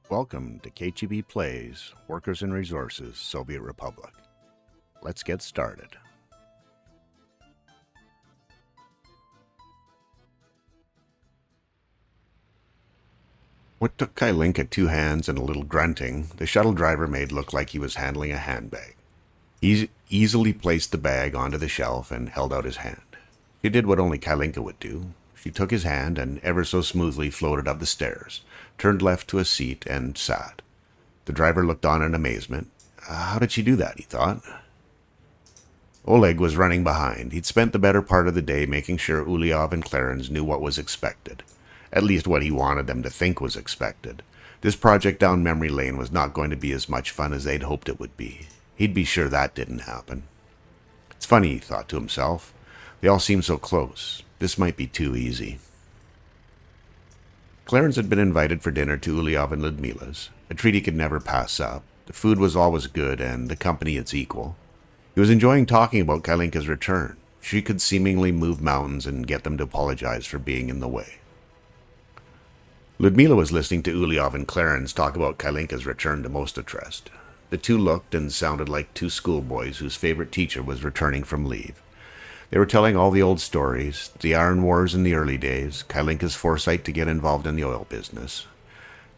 Welcome to kcheebplays, Workers and Resources, Soviet Republic. Let's get started. What took Kailinka 2 hands and a little grunting, the shuttle driver made look like he was handling a handbag. He easily placed the bag onto the shelf and held out his hand. She did what only Kailinka would do. She took his hand and ever so smoothly floated up the stairs, turned left to a seat, and sat. The driver looked on in amazement. How did she do that, he thought. Oleg was running behind. He'd spent the better part of the day making sure Uliov and Clarence knew what was expected. At least what he wanted them to think was expected. This project down memory lane was not going to be as much fun as they'd hoped it would be. He'd be sure that didn't happen. It's funny, he thought to himself. They all seem so close. This might be too easy. Clarence had been invited for dinner to Uliov and Ludmila's, a treat he could never pass up. The food was always good, and the company its equal. He was enjoying talking about Kailinka's return. She could seemingly move mountains and get them to apologize for being in the way. Ludmila was listening to Uliov and Clarence talk about Kailinka's return to most interest. The two looked and sounded like two schoolboys whose favorite teacher was returning from leave. They were telling all the old stories, the iron wars in the early days, Kailinka's foresight to get involved in the oil business.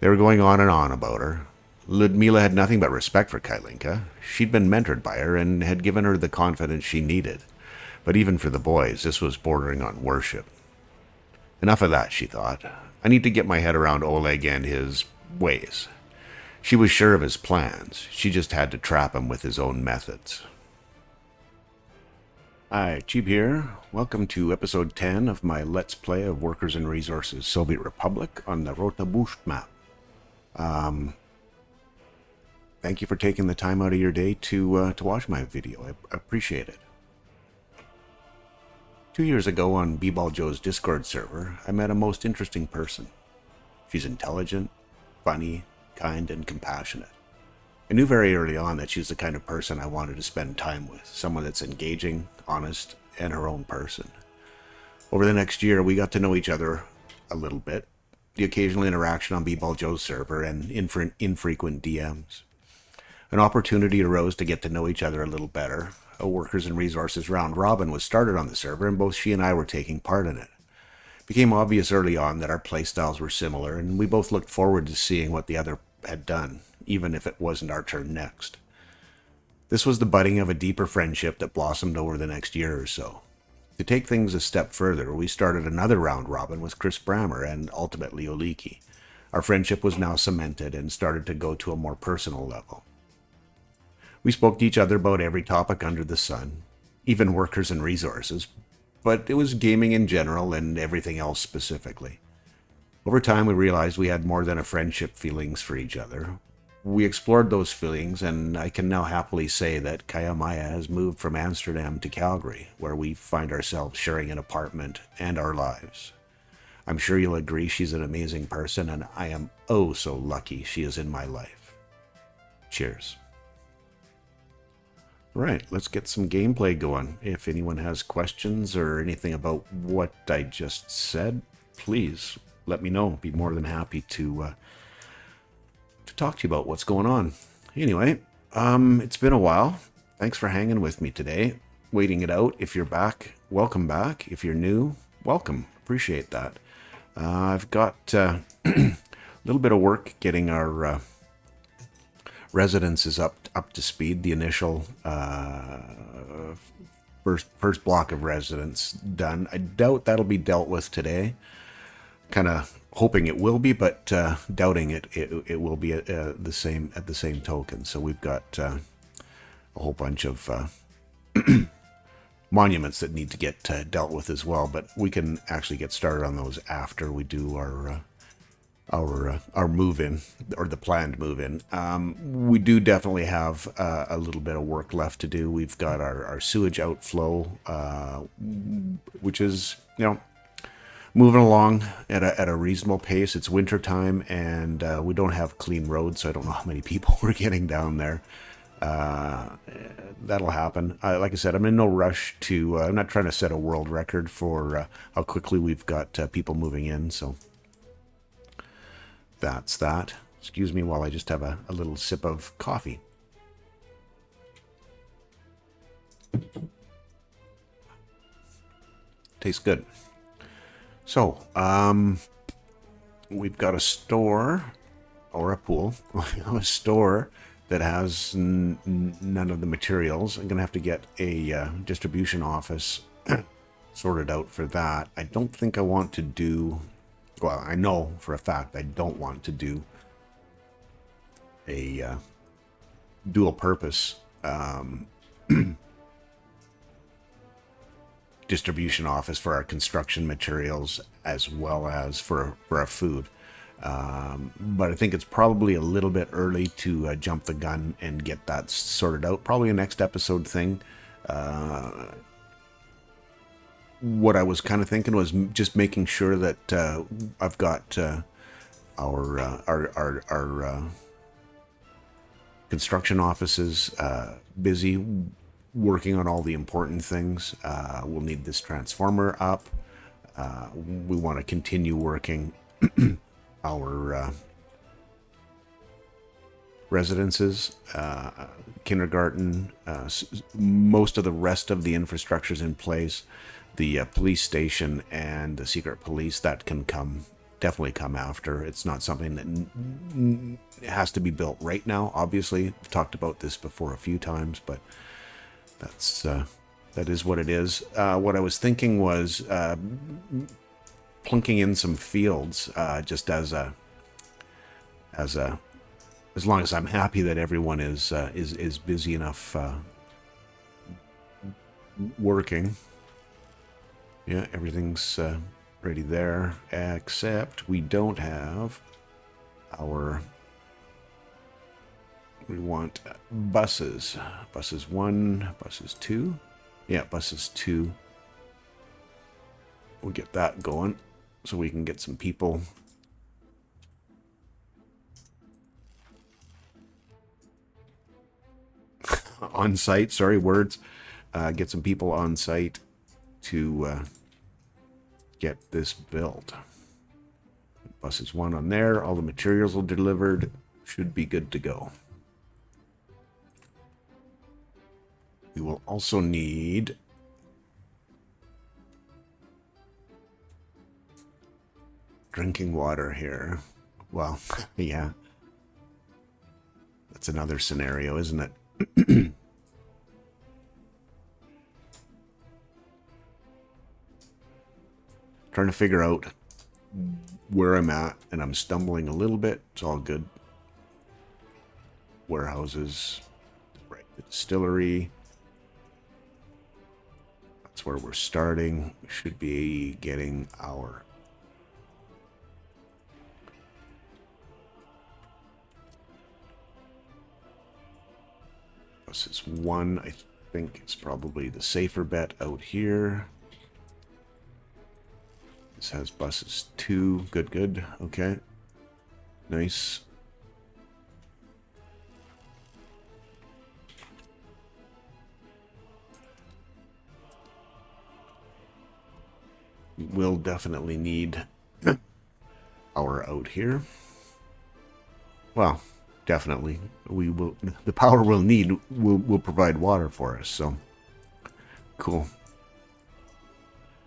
They were going on and on about her. Ludmila had nothing but respect for Kailinka. She'd been mentored by her and had given her the confidence she needed. But even for the boys, this was bordering on worship. Enough of that, she thought. I need to get my head around Oleg and his ways. She was sure of his plans. She just had to trap him with his own methods. Hi, Cheeb here. Welcome to episode 10 of my Let's Play of Workers and Resources Soviet Republic on the Rote Bucht map. Thank you for taking the time out of your day to watch my video. I appreciate it. 2 years ago on B-Ball Joe's Discord server, I met a most interesting person. She's intelligent, funny, kind, and compassionate. I knew very early on that she's the kind of person I wanted to spend time with, someone that's engaging, honest, and her own person. Over the next year, we got to know each other a little bit, the occasional interaction on B-Ball Joe's server, and infrequent DMs. An opportunity arose to get to know each other a little better. A Workers and Resources round robin was started on the server, and both she and I were taking part in it. It became obvious early on that our playstyles were similar, and we both looked forward to seeing what the other had done, even if it wasn't our turn next. This was the budding of a deeper friendship that blossomed over the next year or so. To take things a step further, we started another round robin with Chris Brammer and ultimately Oliki. Our friendship was now cemented and started to go to a more personal level. We spoke to each other about every topic under the sun, even Workers and Resources, but it was gaming in general and everything else specifically. Over time, we realized we had more than a friendship feelings for each other. We explored those feelings, and I can now happily say that Kaya Maya has moved from Amsterdam to Calgary, where we find ourselves sharing an apartment and our lives. I'm sure you'll agree she's an amazing person, and I am oh so lucky she is in my life. Cheers. Right, let's get some gameplay going. If anyone has questions or anything about what I just said, please let me know. Be more than happy to talk to you about what's going on. Anyway, it's been a while. Thanks for hanging with me today, waiting it out. If you're back, welcome back. If you're new, welcome. Appreciate that. I've got a little bit of work getting our residences up to speed. The initial first block of residents done. I doubt that'll be dealt with today. Kind of hoping it will be, but doubting it will be at the same token. So we've got a whole bunch of monuments that need to get dealt with as well. But we can actually get started on those after we do our move-in, or the planned move-in. We do definitely have a little bit of work left to do. We've got our sewage outflow, which is, moving along at a reasonable pace. It's winter time, and we don't have clean roads, so I don't know how many people we're getting down there. That'll happen. Like I said, I'm in no rush to, I'm not trying to set a world record for how quickly we've got people moving in, so that's that. Excuse me while I just have a little sip of coffee. Tastes good. So, we've got a store or a pool, a store that has none of the materials. I'm going to have to get a distribution office sorted out for that. I don't think I want to do, well, I know for a fact I don't want to do a dual purpose distribution office for our construction materials as well as for our food. But I think it's probably a little bit early to jump the gun and get that sorted out. Probably a next episode thing. What I was kind of thinking was just making sure that I've got our construction offices busy working on all the important things. We'll need this transformer up. We want to continue working our residences, kindergarten, most of the rest of the infrastructure's in place. The police station and the secret police, that can definitely come after. It's not something that has to be built right now. Obviously, I've talked about this before a few times, but that is what it is. What I was thinking was plunking in some fields, just as long as I'm happy that everyone is busy enough working. Yeah, everything's ready there, except we don't have our. We want buses. Buses 1, buses 2. Yeah, buses 2. We'll get that going so we can get some people on site. Sorry, words. Get some people on site to get this built. Buses 1 on there. All the materials are delivered. Should be good to go. We will also need drinking water here. Well, yeah. That's another scenario, isn't it? Trying to figure out where I'm at, and I'm stumbling a little bit. It's all good. Warehouses, right? The distillery. That's where we're starting. We should be getting our buses 1. I think it's probably the safer bet out here. This has buses 2. Good, good. Okay. Nice. We'll definitely need power out here. Well, definitely. We will. The power we'll need will provide water for us. So cool.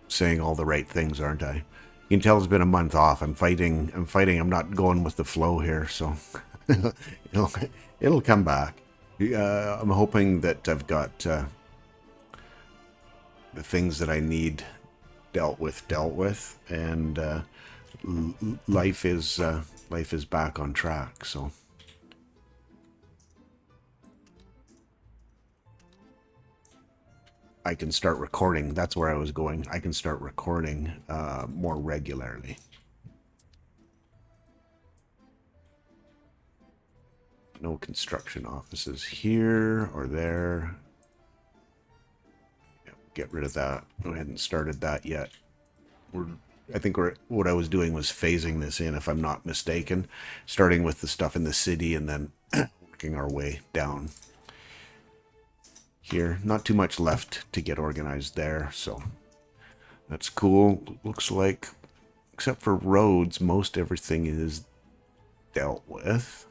Saying all the right things, aren't I? You can tell it's been a month off. I'm fighting. I'm not going with the flow here, so it'll come back. I'm hoping that I've got the things that I need dealt with, and life is back on track. So. I can start recording. That's where I was going. I can start recording more regularly. No construction offices here or there. Get rid of that. I hadn't started that yet. I think what I was doing was phasing this in, if I'm not mistaken. Starting with the stuff in the city and then working our way down. Here, not too much left to get organized there, so that's cool. Looks like, except for roads, most everything is dealt with.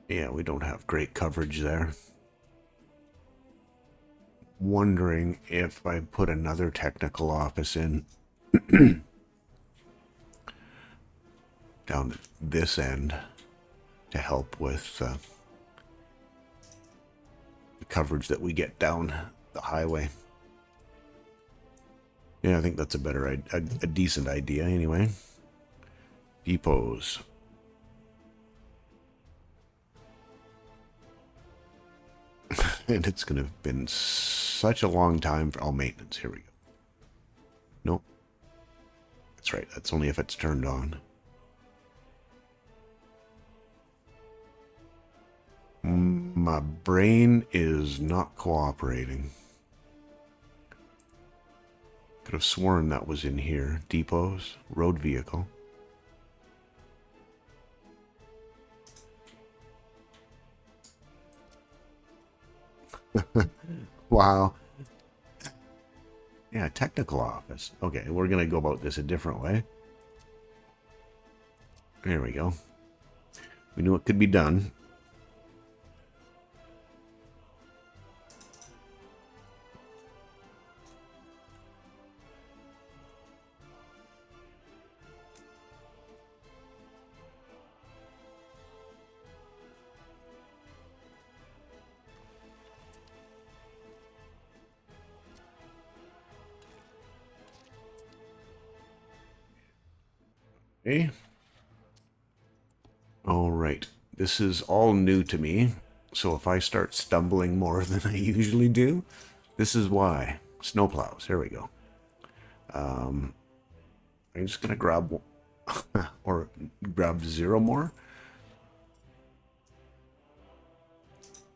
Yeah, we don't have great coverage there. Wondering if I put another technical office in down this end to help with the coverage that we get down the highway. Yeah, I think that's a better, a decent idea anyway. Depots. And it's going to have been such a long time for all maintenance. Here we go. Nope. That's right. That's only if it's turned on. My brain is not cooperating. Could have sworn that was in here. Depots, road vehicle. Wow. Yeah, technical office. Okay, we're going to go about this a different way. There we go. We knew it could be done. Okay. All right. This is all new to me, so if I start stumbling more than I usually do, this is why. Snowplows. Here we go. I'm just going to grab or grab 0 more.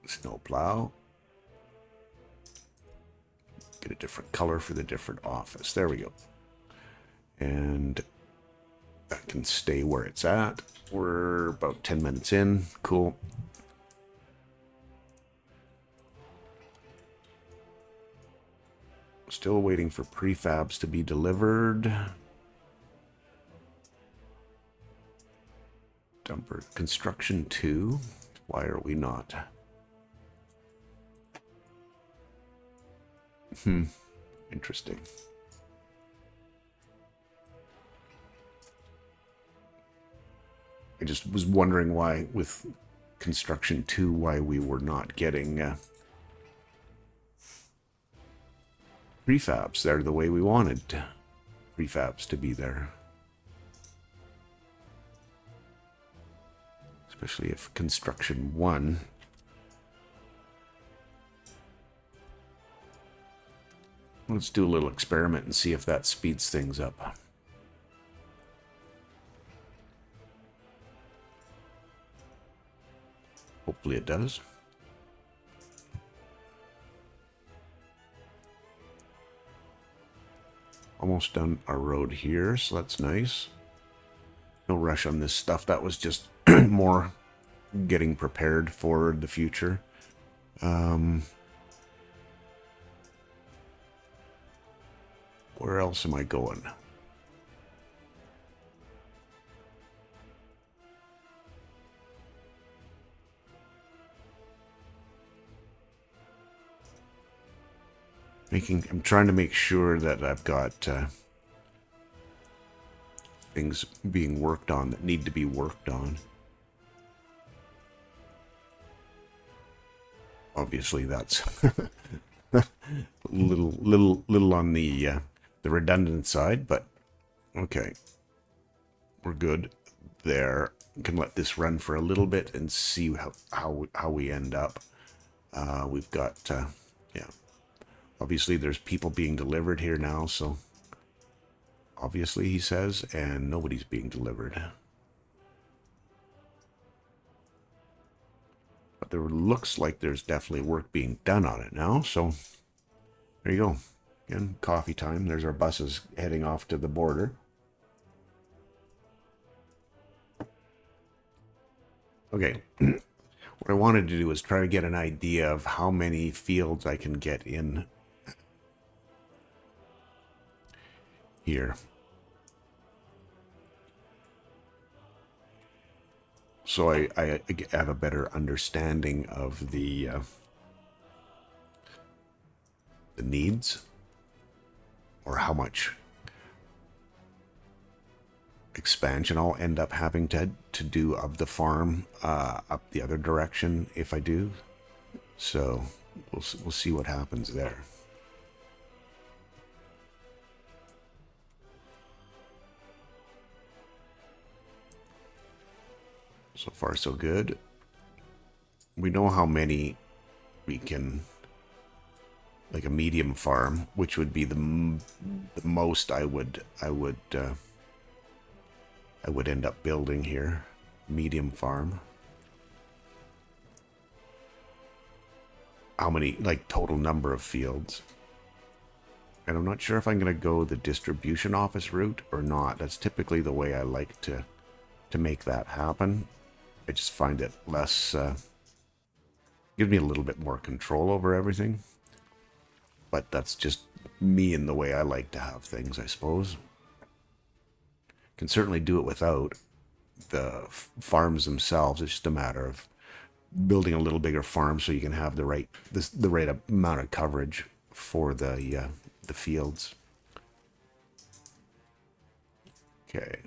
Snowplow. Get a different color for the different office. There we go. And that can stay where it's at. We're about 10 minutes in. Cool. Still waiting for prefabs to be delivered. Dumper. Construction 2. Why are we not? Interesting. I just was wondering why, with construction 2, why we were not getting prefabs there the way we wanted prefabs to be there. Especially if construction 1. Let's do a little experiment and see if that speeds things up. Hopefully it does. Almost done our road here, so that's nice. No rush on this stuff. That was just more getting prepared for the future. Where else am I going? I'm trying to make sure that I've got things being worked on that need to be worked on. Obviously, that's little on the redundant side, but okay, we're good there. Can let this run for a little bit and see how we end up. We've got yeah. Obviously, there's people being delivered here now, so obviously he says, and nobody's being delivered. But there looks like there's definitely work being done on it now, so there you go. Again, coffee time. There's our buses heading off to the border. Okay. What I wanted to do was try to get an idea of how many fields I can get in here. So I have a better understanding of the needs, or how much expansion I'll end up having to do of the farm up the other direction if I do. So we'll see what happens there. So far so good. We know how many we can, like a medium farm, which would be the most I would end up building here. Medium farm. How many, like, total number of fields. And I'm not sure if I'm going to go the distribution office route or not. That's typically the way I like to make that happen. I just find it less, gives me a little bit more control over everything. But that's just me and the way I like to have things, I suppose. Can certainly do it without the farms themselves. It's just a matter of building a little bigger farm so you can have the right amount of coverage for the fields. Okay,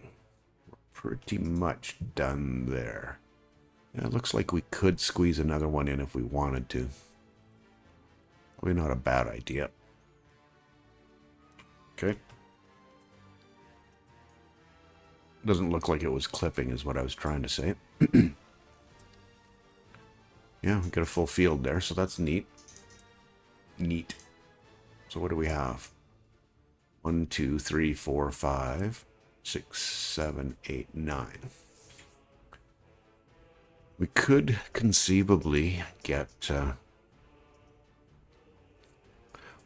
we're pretty much done there. Yeah, it looks like we could squeeze another one in if we wanted to. Probably not a bad idea. Okay. Doesn't look like it was clipping is what I was trying to say. Yeah, we got a full field there, so that's neat. Neat. So what do we have? 1, 2, 3, 4, 5, 6, 7, 8, 9. We could conceivably get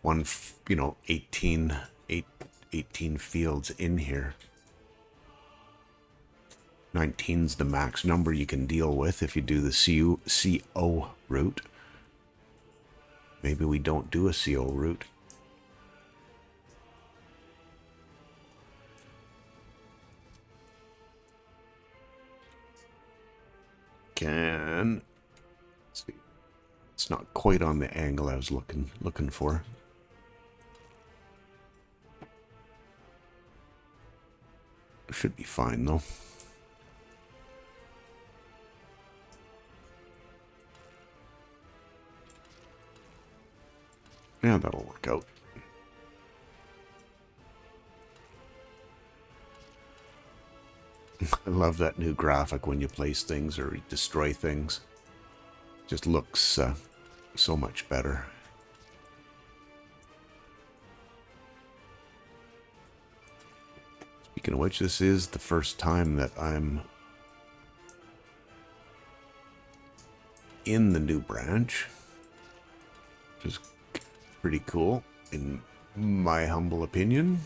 18 fields in here. 19's the max number you can deal with if you do the CO route. Maybe we don't do a CO route. Let's see. It's not quite on the angle I was looking for. Should be fine though. Yeah, that'll work out. I love that new graphic when you place things or destroy things. Just looks so much better. Speaking of which, this is the first time that I'm in the new branch, which is pretty cool in my humble opinion.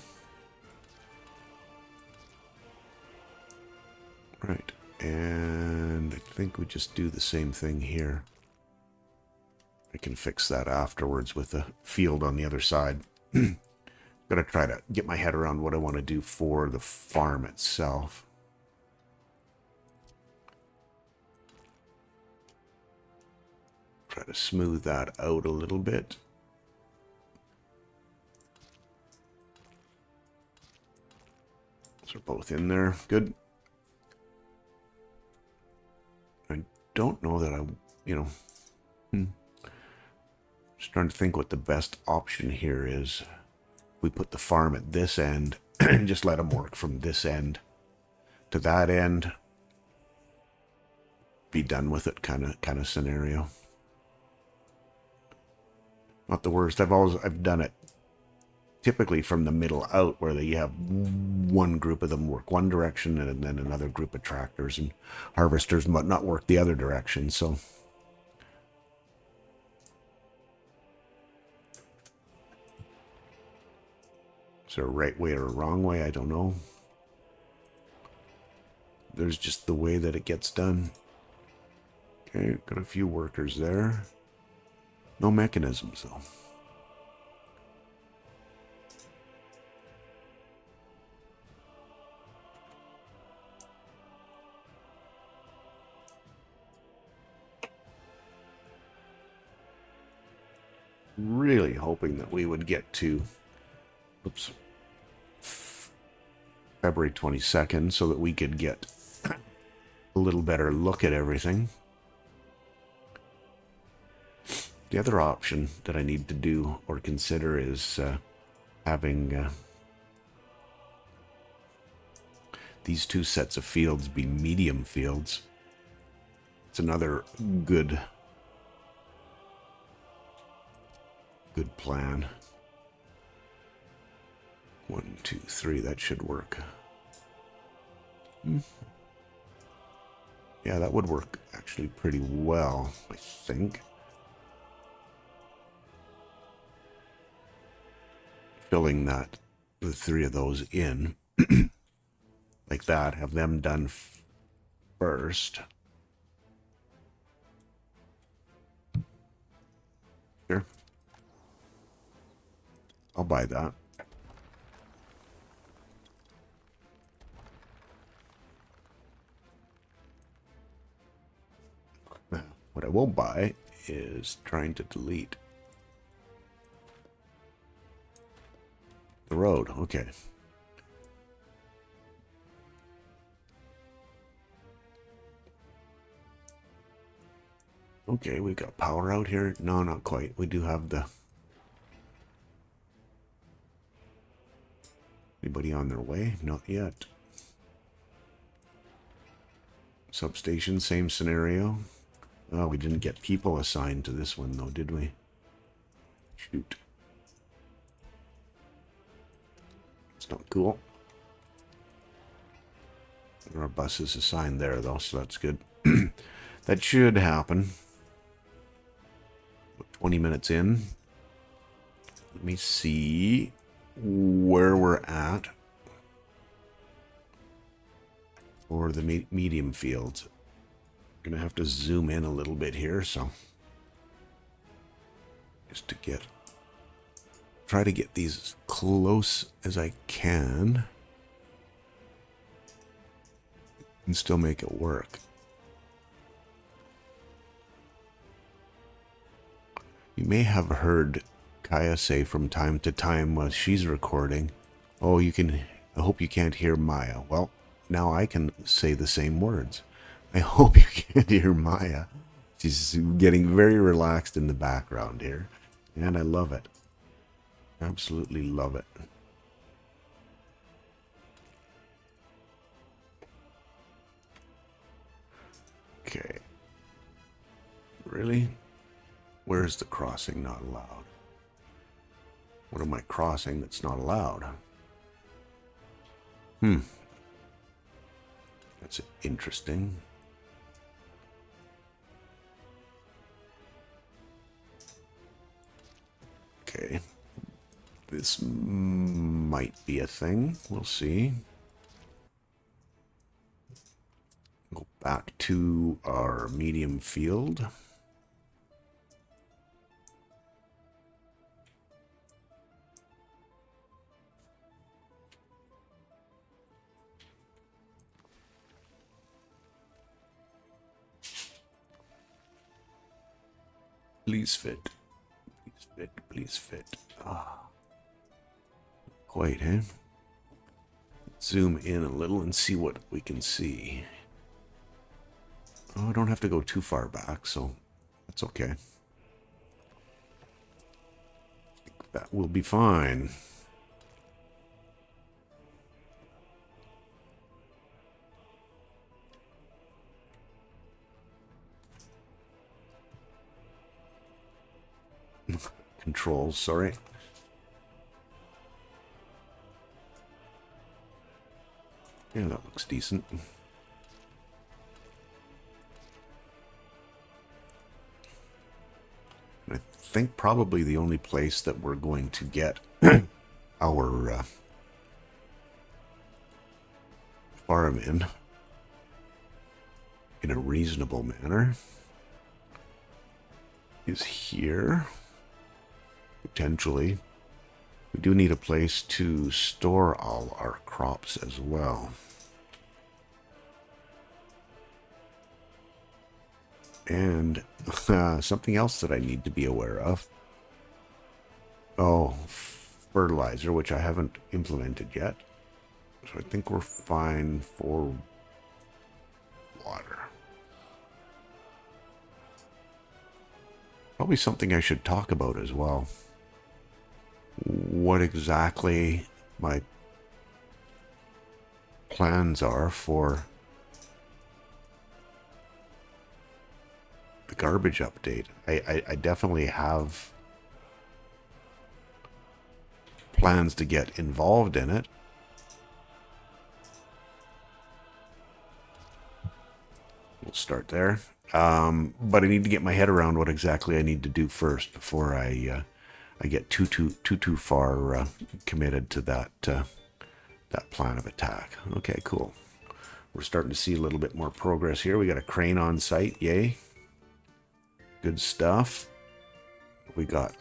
Right, and I think we just do the same thing here. I can fix that afterwards with a field on the other side. Gotta try to get my head around what I want to do for the farm itself. Try to smooth that out a little bit. Those are both in there. Good. I don't know that just trying to think what the best option here is. We put the farm at this end and just let them work from this end to that end. Be done with it kind of scenario. Not the worst. I've done it typically from the middle out, where you have one group of them work one direction and then another group of tractors and harvesters might not work the other direction. So is there a right way or a wrong way? I don't know. There's just the way that it gets done. Okay, got a few workers there. No mechanisms, though. Really hoping that we would get to, oops, February 22nd so that we could get a little better look at everything. The other option that I need to do or consider is having these two sets of fields be medium fields. It's another good plan. 1, 2, 3, that should work. Yeah, that would work actually pretty well, I think. Filling that, the 3 of those in, like that, have them done first. Sure. I'll buy that. What I won't buy is trying to delete the road. Okay. Okay, we've got power out here. No, not quite. We do have the... Anybody on their way? Not yet. Substation, same scenario. Oh, we didn't get people assigned to this one, though, did we? Shoot. It's not cool. There are buses assigned there, though, so that's good. That should happen. 20 minutes in. Let me see where we're at for the medium fields. I'm gonna have to zoom in a little bit here, so just to try to get these as close as I can and still make it work. You may have heard Kaya say from time to time while she's recording, "Oh, I hope you can't hear Maya." Well, now I can say the same words. I hope you can't hear Maya. She's getting very relaxed in the background here, and I love it. Absolutely love it. Okay. Really? Where's the crossing not allowed? What am I crossing that's not allowed? That's interesting. Okay. This might be a thing. We'll see. Go back to our medium field. Please fit. Please fit. Please fit. Ah. Quite, eh? Zoom in a little and see what we can see. Oh, I don't have to go too far back, so that's okay. That will be fine. Controls, sorry. Yeah, that looks decent. I think probably the only place that we're going to get our farm in a reasonable manner is here. Potentially. We do need a place to store all our crops as well. And something else that I need to be aware of. Oh, fertilizer, which I haven't implemented yet. So I think we're fine for water. Probably something I should talk about as well. What exactly my plans are for the garbage update. I definitely have plans to get involved in it. We'll start there. But I need to get my head around what exactly I need to do first before I get too far committed to that that plan of attack. Okay, cool. We're starting to see a little bit more progress here. We got a crane on site. Yay. Good stuff. We got...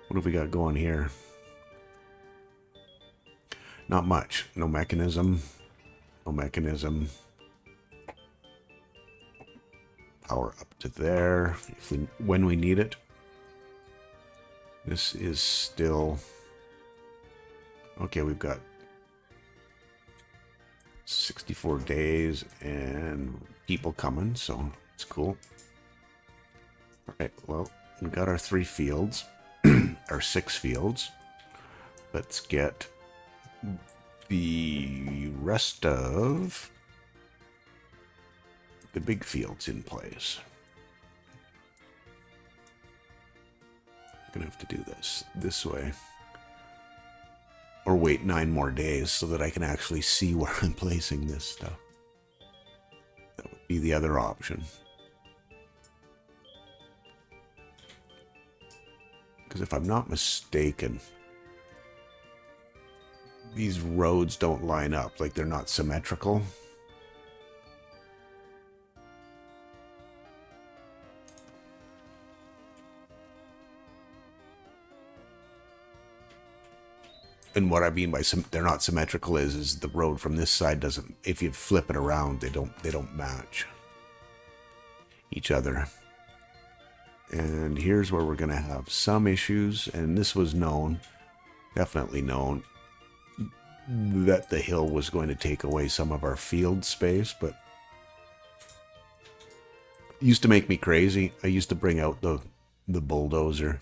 What have we got going here? Not much. No mechanism. No mechanism. Power up to there when we need it. This is still... Okay, we've got 64 days and people coming, so it's cool. All right, well, we got our 3 fields, our 6 fields. Let's get the rest of the big fields in place. I'm gonna have to do this way. Or wait 9 more days so that I can actually see where I'm placing this stuff. That would be the other option. Because if I'm not mistaken, these roads don't line up, like they're not symmetrical. And what I mean by they're not symmetrical is the road from this side doesn't, if you flip it around, they don't match each other. And here's where we're going to have some issues, and this was known, definitely known, that the hill was going to take away some of our field space, but it used to make me crazy. I used to bring out the bulldozer.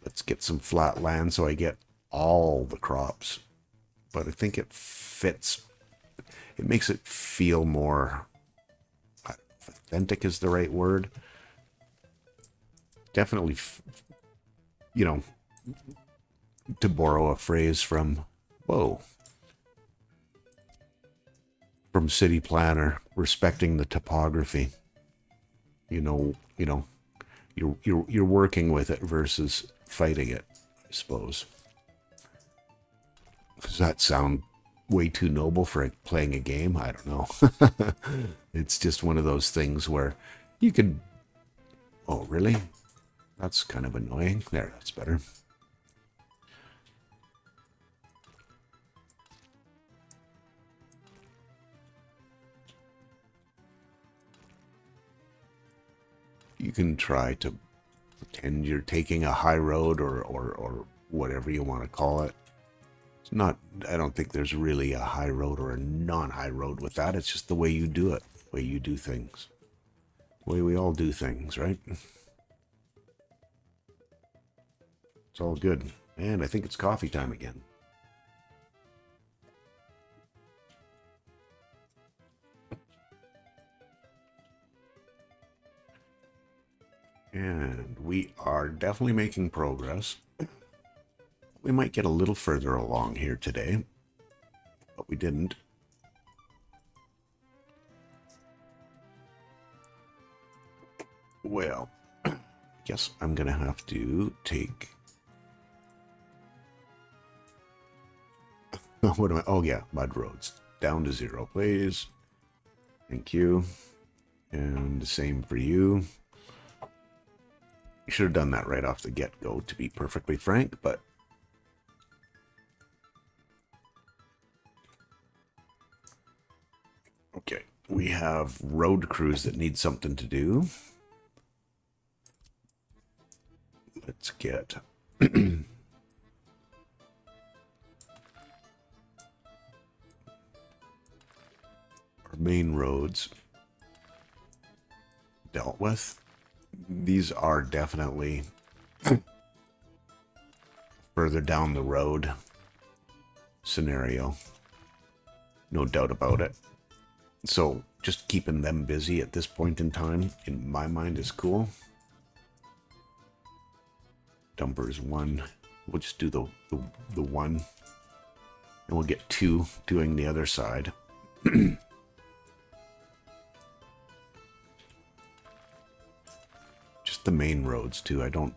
Let's get some flat land so I get all the crops. But I think it fits. It makes it feel more authentic is the right word. Definitely, you know, to borrow a phrase from, from City Planner, respecting the topography. You're working with it versus fighting it, I suppose. Does that sound way too noble for playing a game? I don't know. It's just one of those things where you could... Oh, really? That's kind of annoying. There, that's better. You can try to pretend you're taking a high road or whatever you want to call it. It's not, I don't think there's really a high road or a non-high road with that. It's just the way you do it, the way you do things. The way we all do things, right? It's all good. And I think it's coffee time again. And we are definitely making progress. We might get a little further along here today, but we didn't. Well, I guess I'm going to have to take... What am I? Oh, yeah, mud roads. Down to 0, please. Thank you. And the same for you. You should have done that right off the get-go, to be perfectly frank, but okay. We have road crews that need something to do. Let's get our main roads dealt with. These are definitely further down the road scenario. No doubt about it. So just keeping them busy at this point in time, in my mind, is cool. Dumpers 1. We'll just do the 1. And we'll get 2 doing the other side. Just the main roads too. I don't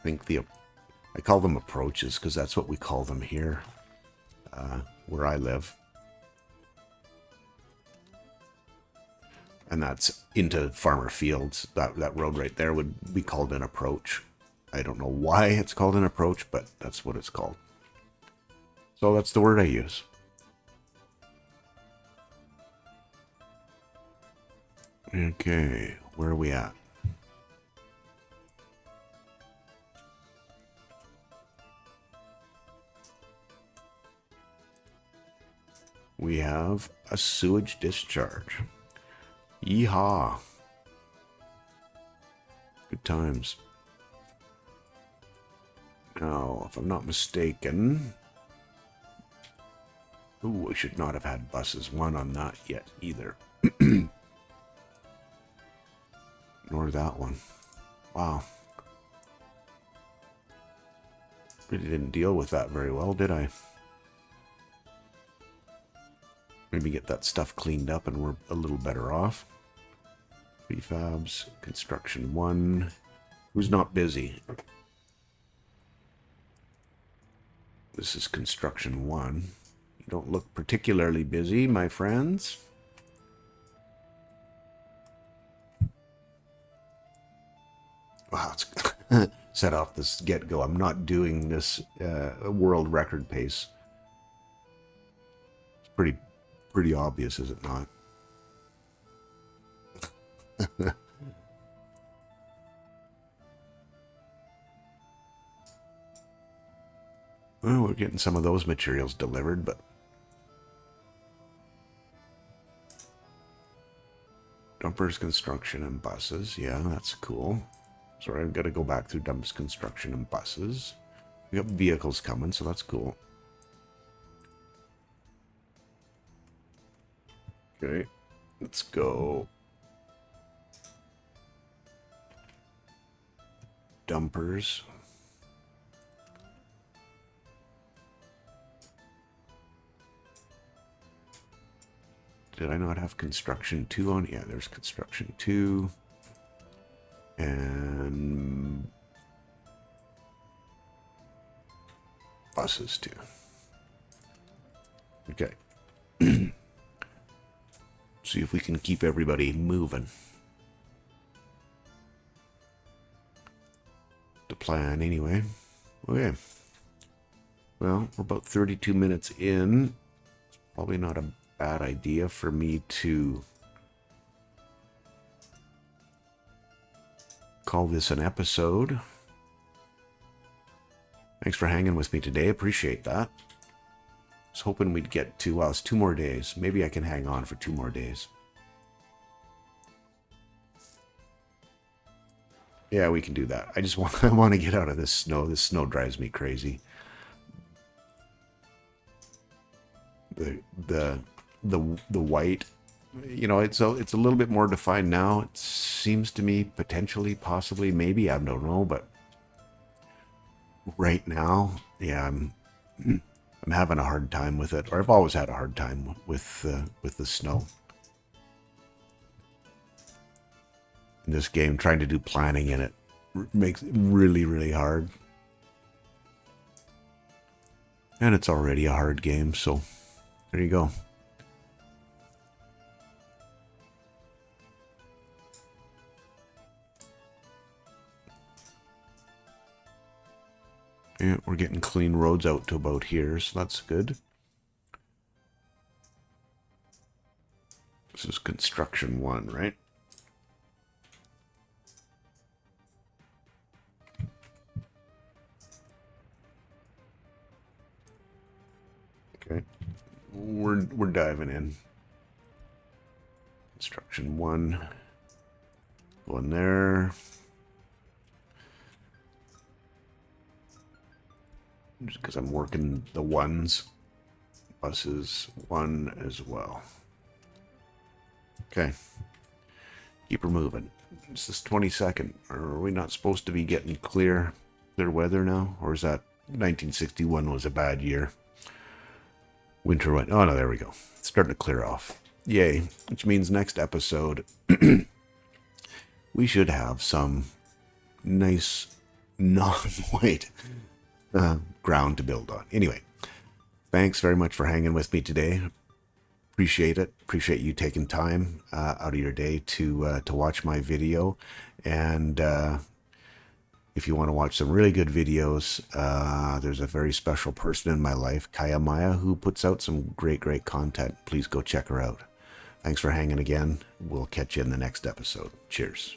think I call them approaches because that's what we call them here, where I live. And that's into farmer fields. That road right there would be called an approach. I don't know why it's called an approach, but that's what it's called. So that's the word I use. Okay, where are we at? We have a sewage discharge. Yeehaw. Good times. Now, if I'm not mistaken... Ooh, I should not have had buses 1 on that yet either. Nor that one. Wow. Really didn't deal with that very well, did I? Maybe get that stuff cleaned up and we're a little better off. Prefabs, construction 1. Who's not busy? This is construction 1. You don't look particularly busy, my friends. Wow, it's set off this get-go. I'm not doing this world record pace. It's pretty obvious, is it not? Well, we're getting some of those materials delivered, but... Dumpers, construction, and buses. Yeah, that's cool. Sorry, I've got to go back through dumpers, construction, and buses. We got vehicles coming, so that's cool. Okay, let's go. Dumpers. Did I not have construction 2 on? Yeah, there's construction 2. And buses too. Okay. See if we can keep everybody moving. The plan anyway. Okay. Well, we're about 32 minutes in. It's probably not a bad idea for me to call this an episode. Thanks for hanging with me today. Appreciate that. I was hoping we'd get to, well, it's 2 more days. Maybe I can hang on for 2 more days. Yeah, we can do that. I want to get out of this snow. This snow drives me crazy. The white, you know, it's a little bit more defined now. It seems to me potentially, possibly, maybe, I don't know, but right now, yeah, I'm having a hard time with it, or I've always had a hard time with the snow. In this game, trying to do planning in it makes it really, really hard. And it's already a hard game, so there you go. Yeah, we're getting clean roads out to about here, so that's good. This is construction 1, right? Okay. We're diving in. Construction 1. One there. Just because I'm working the ones. Buses 1 as well. Okay. Keep her moving. This is 22nd. Are we not supposed to be getting clear weather now? Or is that 1961 was a bad year? Winter went. Oh no, there we go. It's starting to clear off. Yay. Which means next episode we should have some nice non-white ground to build on. Anyway, thanks very much for hanging with me today. Appreciate it. Appreciate you taking time out of your day to watch my video. And if you want to watch some really good videos, there's a very special person in my life, Kaya Maya, who puts out some great content. Please go check her out. Thanks for hanging again. We'll catch you in the next episode. Cheers.